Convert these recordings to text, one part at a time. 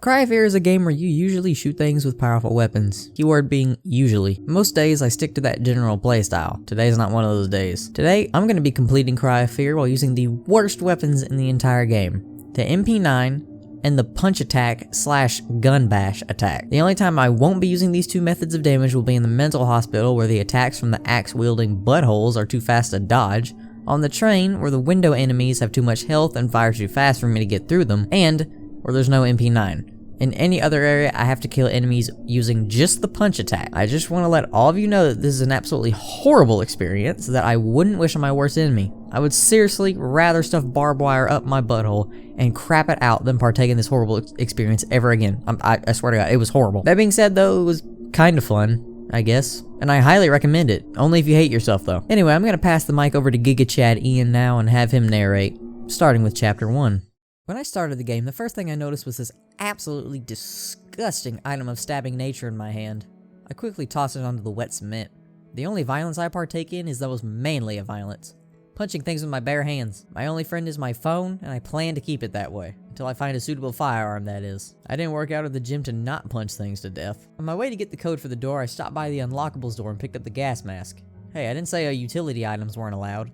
Cry of Fear is a game where you usually shoot things with powerful weapons. Keyword being usually. Most days I stick to that general playstyle. Today's not one of those days. Today, I'm going to be completing Cry of Fear while using the worst weapons in the entire game. The MP9 and the punch attack / gun bash attack. The only time I won't be using these two methods of damage will be in the mental hospital where the attacks from the axe wielding buttholes are too fast to dodge, on the train where the window enemies have too much health and fire too fast for me to get through them, and where there's no MP9. In any other area, I have to kill enemies using just the punch attack. I just want to let all of you know that this is an absolutely horrible experience that I wouldn't wish on my worst enemy. I would seriously rather stuff barbed wire up my butthole and crap it out than partake in this horrible experience ever again. I swear to God, it was horrible. That being said though, it was kind of fun, I guess. And I highly recommend it. Only if you hate yourself though. Anyway, I'm going to pass the mic over to Gigachad Ian now and have him narrate, starting with Chapter 1. When I started the game, the first thing I noticed was this absolutely disgusting item of stabbing nature in my hand. I quickly tossed it onto the wet cement. The only violence I partake in is those manly of violence. Punching things with my bare hands. My only friend is my phone, and I plan to keep it that way. Until I find a suitable firearm, that is. I didn't work out at the gym to not punch things to death. On my way to get the code for the door, I stopped by the unlockables door and picked up the gas mask. Hey, I didn't say utility items weren't allowed.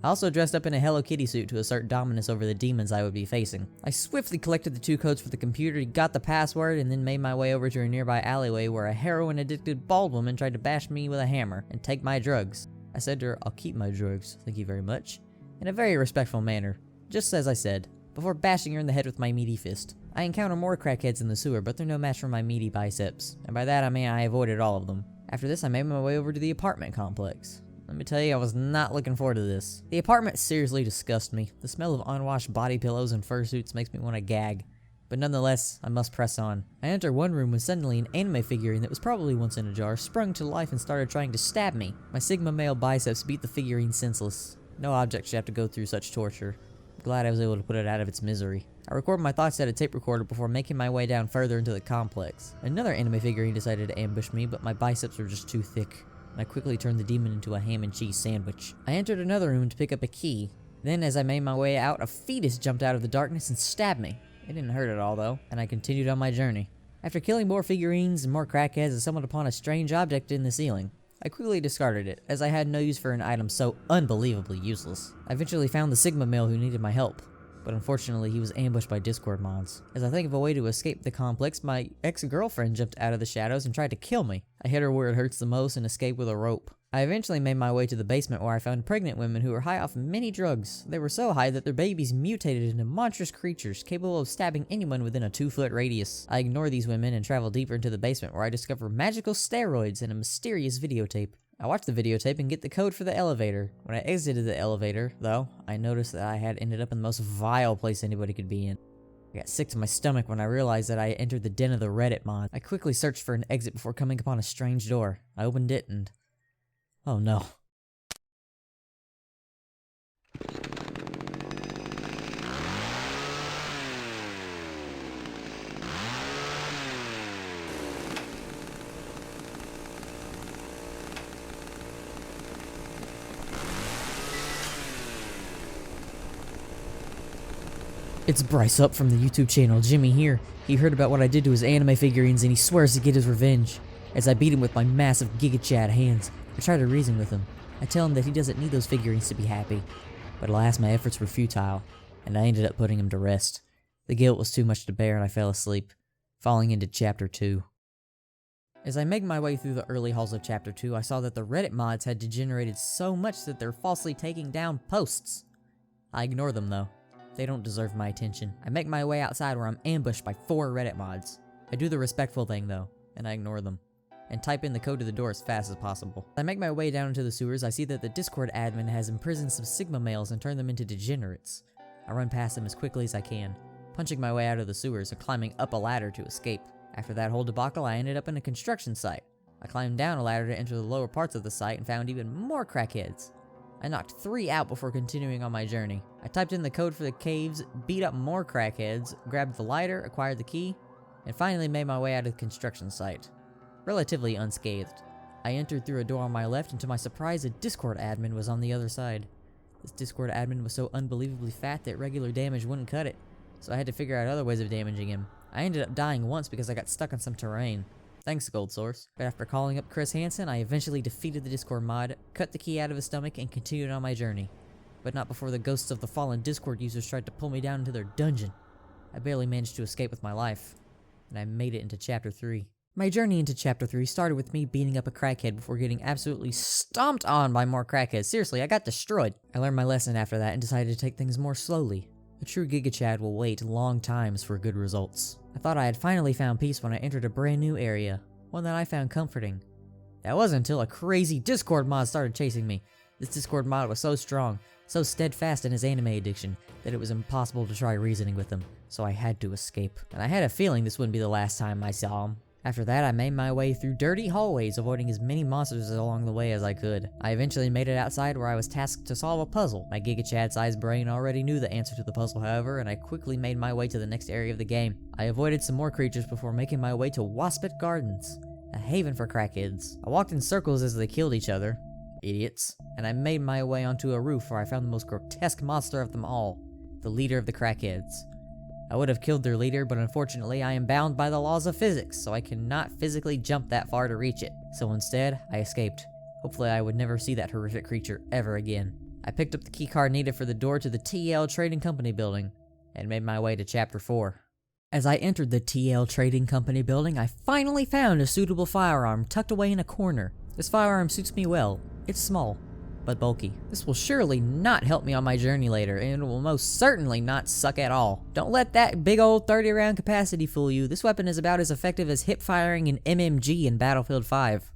I also dressed up in a Hello Kitty suit to assert dominance over the demons I would be facing. I swiftly collected the 2 codes for the computer, got the password, and then made my way over to a nearby alleyway where a heroin-addicted bald woman tried to bash me with a hammer and take my drugs. I said to her, "I'll keep my drugs, thank you very much," in a very respectful manner, just as I said, before bashing her in the head with my meaty fist. I encounter more crackheads in the sewer, but they're no match for my meaty biceps, and by that I mean I avoided all of them. After this, I made my way over to the apartment complex. Let me tell you, I was not looking forward to this. The apartment seriously disgusts me. The smell of unwashed body pillows and fursuits makes me want to gag. But nonetheless, I must press on. I enter one room when suddenly an anime figurine that was probably once in a jar sprung to life and started trying to stab me. My Sigma male biceps beat the figurine senseless. No object should have to go through such torture. I'm glad I was able to put it out of its misery. I record my thoughts at a tape recorder before making my way down further into the complex. Another anime figurine decided to ambush me, but my biceps were just too thick. I quickly turned the demon into a ham and cheese sandwich. I entered another room to pick up a key. Then, as I made my way out, a fetus jumped out of the darkness and stabbed me. It didn't hurt at all, though, and I continued on my journey. After killing more figurines and more crackheads, I stumbled upon a strange object in the ceiling. I quickly discarded it, as I had no use for an item so unbelievably useless. I eventually found the Sigma male who needed my help, but unfortunately he was ambushed by Discord mods. As I think of a way to escape the complex, my ex-girlfriend jumped out of the shadows and tried to kill me. I hit her where it hurts the most and escaped with a rope. I eventually made my way to the basement where I found pregnant women who were high off many drugs. They were so high that their babies mutated into monstrous creatures capable of stabbing anyone within a 2-foot radius. I ignore these women and travel deeper into the basement where I discover magical steroids and a mysterious videotape. I watch the videotape and get the code for the elevator. When I exited the elevator, though, I noticed that I had ended up in the most vile place anybody could be in. I got sick to my stomach when I realized that I had entered the den of the Reddit mod. I quickly searched for an exit before coming upon a strange door. I opened it and... oh no. It's Bryce Up from the YouTube channel, Jimmy here. He heard about what I did to his anime figurines and he swears to get his revenge. As I beat him with my massive Gigachad hands, I try to reason with him. I tell him that he doesn't need those figurines to be happy. But alas, my efforts were futile, and I ended up putting him to rest. The guilt was too much to bear and I fell asleep, falling into Chapter 2. As I made my way through the early halls of Chapter 2, I saw that the Reddit mods had degenerated so much that they're falsely taking down posts. I ignore them though. They don't deserve my attention. I make my way outside where I'm ambushed by 4 Reddit mods. I do the respectful thing though, and I ignore them, and type in the code to the door as fast as possible. As I make my way down into the sewers, I see that the Discord admin has imprisoned some Sigma males and turned them into degenerates. I run past them as quickly as I can, punching my way out of the sewers and climbing up a ladder to escape. After that whole debacle, I ended up in a construction site. I climbed down a ladder to enter the lower parts of the site and found even more crackheads. I knocked 3 out before continuing on my journey. I typed in the code for the caves, beat up more crackheads, grabbed the lighter, acquired the key, and finally made my way out of the construction site. Relatively unscathed. I entered through a door on my left, and to my surprise, a Discord admin was on the other side. This Discord admin was so unbelievably fat that regular damage wouldn't cut it, so I had to figure out other ways of damaging him. I ended up dying once because I got stuck on some terrain. Thanks, Gold Source. But after calling up Chris Hansen, I eventually defeated the Discord mod, cut the key out of his stomach, and continued on my journey. But not before the ghosts of the fallen Discord users tried to pull me down into their dungeon. I barely managed to escape with my life, and I made it into Chapter 3. My journey into Chapter 3 started with me beating up a crackhead before getting absolutely stomped on by more crackheads. Seriously, I got destroyed. I learned my lesson after that and decided to take things more slowly. A true Gigachad will wait long times for good results. I thought I had finally found peace when I entered a brand new area, one that I found comforting. That wasn't until a crazy Discord mod started chasing me. This Discord mod was so strong, so steadfast in his anime addiction, that it was impossible to try reasoning with him, so I had to escape. And I had a feeling this wouldn't be the last time I saw him. After that, I made my way through dirty hallways, avoiding as many monsters along the way as I could. I eventually made it outside where I was tasked to solve a puzzle. My Gigachad-sized brain already knew the answer to the puzzle, however, and I quickly made my way to the next area of the game. I avoided some more creatures before making my way to Waspit Gardens, a haven for crackheads. I walked in circles as they killed each other. Idiots. And I made my way onto a roof where I found the most grotesque monster of them all, the leader of the crackheads. I would have killed their leader, but unfortunately I am bound by the laws of physics, so I cannot physically jump that far to reach it. So instead, I escaped. Hopefully I would never see that horrific creature ever again. I picked up the keycard needed for the door to the TL Trading Company building, and made my way to Chapter 4. As I entered the TL Trading Company building, I finally found a suitable firearm tucked away in a corner. This firearm suits me well. It's small, but bulky. This will surely not help me on my journey later, and it will most certainly not suck at all. Don't let that big old 30 round capacity fool you. This weapon is about as effective as hip-firing an MMG in Battlefield 5.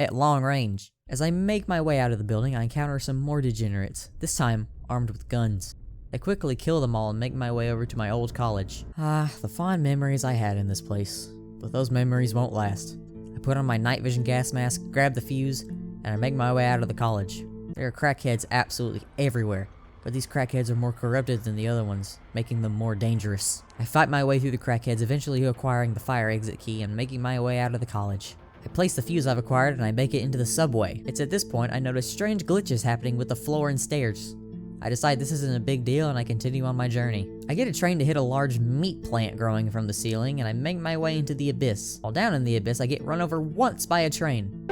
At long range. As I make my way out of the building, I encounter some more degenerates, this time armed with guns. I quickly kill them all and make my way over to my old college. Ah, the fond memories I had in this place. But those memories won't last. I put on my night vision gas mask, grab the fuse, and I make my way out of the college. There are crackheads absolutely everywhere, but these crackheads are more corrupted than the other ones, making them more dangerous. I fight my way through the crackheads, eventually acquiring the fire exit key and making my way out of the college. I place the fuse I've acquired and I make it into the subway. It's at this point I notice strange glitches happening with the floor and stairs. I decide this isn't a big deal and I continue on my journey. I get a train to hit a large meat plant growing from the ceiling and I make my way into the abyss. While down in the abyss, I get run over once by a train.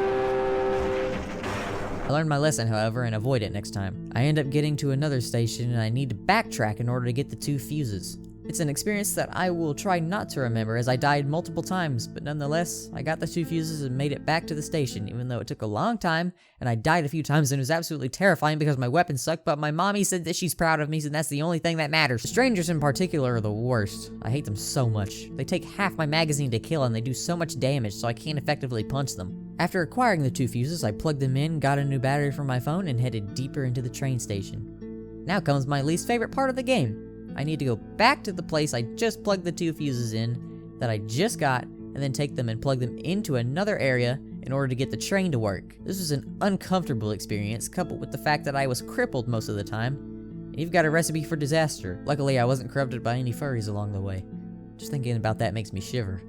I learned my lesson, however, and avoid it next time. I end up getting to another station and I need to backtrack in order to get the 2 fuses. It's an experience that I will try not to remember as I died multiple times, but nonetheless, I got the 2 fuses and made it back to the station, even though it took a long time, and I died a few times and it was absolutely terrifying because my weapon sucked, but my mommy said that she's proud of me, so that's the only thing that matters. The strangers in particular are the worst. I hate them so much. They take half my magazine to kill and they do so much damage, so I can't effectively punch them. After acquiring the 2 fuses, I plugged them in, got a new battery for my phone, and headed deeper into the train station. Now comes my least favorite part of the game. I need to go back to the place I just plugged the 2 fuses in, that I just got, and then take them and plug them into another area in order to get the train to work. This was an uncomfortable experience, coupled with the fact that I was crippled most of the time, and you've got a recipe for disaster. Luckily, I wasn't corrupted by any furries along the way. Just thinking about that makes me shiver.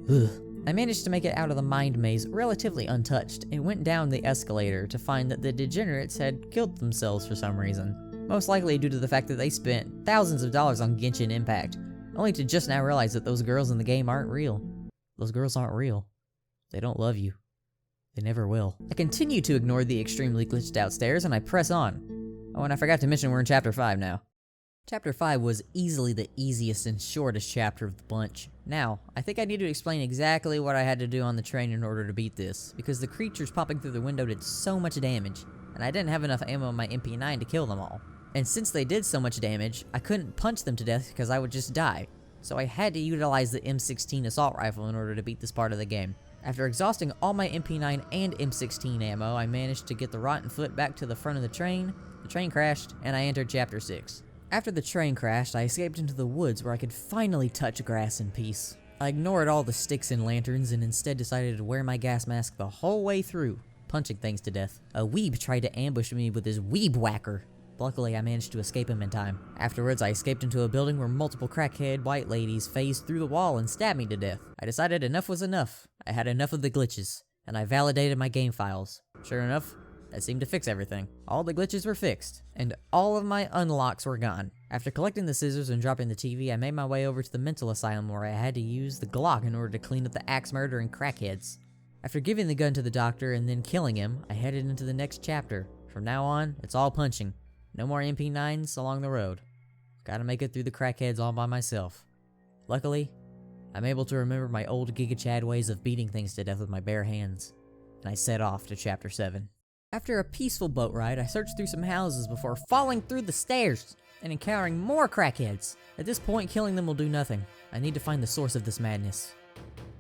Ugh. I managed to make it out of the mind maze relatively untouched, and went down the escalator to find that the degenerates had killed themselves for some reason. Most likely due to the fact that they spent thousands of dollars on Genshin Impact, only to just now realize that those girls in the game aren't real. Those girls aren't real. They don't love you. They never will. I continue to ignore the extremely glitched out stairs and I press on. Oh, and I forgot to mention we're in Chapter 5 now. Chapter 5 was easily the easiest and shortest chapter of the bunch. Now, I think I need to explain exactly what I had to do on the train in order to beat this, because the creatures popping through the window did so much damage, and I didn't have enough ammo on my MP9 to kill them all. And since they did so much damage, I couldn't punch them to death because I would just die. So I had to utilize the M16 assault rifle in order to beat this part of the game. After exhausting all my MP9 and M16 ammo, I managed to get the rotten foot back to the front of the train crashed, and I entered Chapter 6. After the train crashed, I escaped into the woods where I could finally touch grass in peace. I ignored all the sticks and lanterns and instead decided to wear my gas mask the whole way through, punching things to death. A weeb tried to ambush me with his weeb whacker. Luckily, I managed to escape him in time. Afterwards, I escaped into a building where multiple crackhead white ladies phased through the wall and stabbed me to death. I decided enough was enough. I had enough of the glitches, and I validated my game files. Sure enough, That seemed to fix everything. All the glitches were fixed, and all of my unlocks were gone. After collecting the scissors and dropping the TV, I made my way over to the mental asylum where I had to use the Glock in order to clean up the axe murdering crackheads. After giving the gun to the doctor and then killing him, I headed into the next chapter. From now on, it's all punching. No more MP9s along the road. Gotta make it through the crackheads all by myself. Luckily, I'm able to remember my old Gigachad ways of beating things to death with my bare hands, and I set off to chapter 7. After a peaceful boat ride, I searched through some houses before falling through the stairs and encountering more crackheads. At this point, killing them will do nothing. I need to find the source of this madness.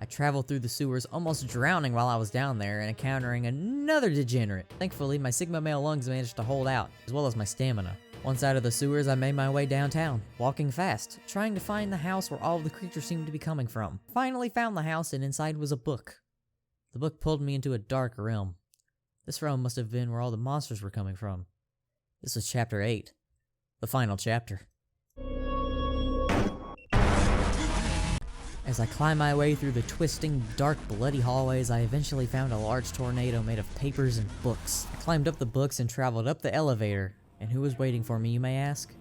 I traveled through the sewers, almost drowning while I was down there and encountering another degenerate. Thankfully, my Sigma male lungs managed to hold out, as well as my stamina. Once out of the sewers, I made my way downtown, walking fast, trying to find the house where all of the creatures seemed to be coming from. Finally found the house, and inside was a book. The book pulled me into a dark realm. This realm must have been where all the monsters were coming from. This was chapter 8, the final chapter. As I climbed my way through the twisting, dark, bloody hallways, I eventually found a large tornado made of papers and books. I climbed up the books and traveled up the elevator. And who was waiting for me, you may ask?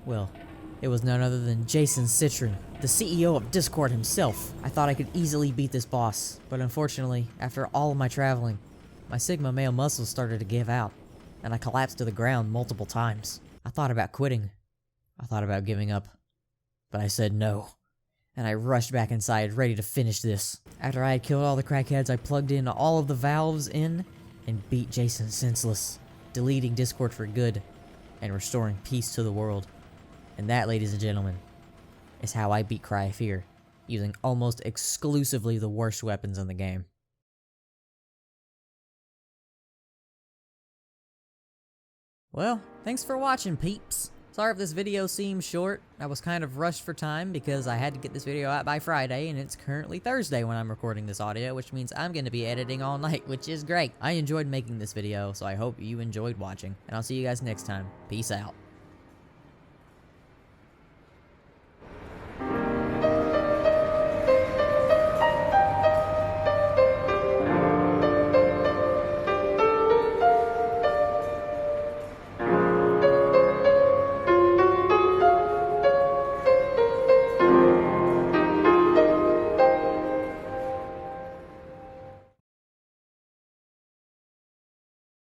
Well, it was none other than Jason Citron, the CEO of Discord himself. I thought I could easily beat this boss, but unfortunately, after all of my traveling, my Sigma male muscles started to give out, and I collapsed to the ground multiple times. I thought about quitting. I thought about giving up. But I said no. And I rushed back inside, ready to finish this. After I had killed all the crackheads, I plugged in all of the valves in and beat Jason senseless, deleting Discord for good and restoring peace to the world. And that, ladies and gentlemen, is how I beat Cry of Fear, using almost exclusively the worst weapons in the game. Well, thanks for watching, peeps. Sorry if this video seems short. I was kind of rushed for time because I had to get this video out by Friday, and it's currently Thursday when I'm recording this audio, which means I'm going to be editing all night, which is great. I enjoyed making this video, so I hope you enjoyed watching, and I'll see you guys next time. Peace out.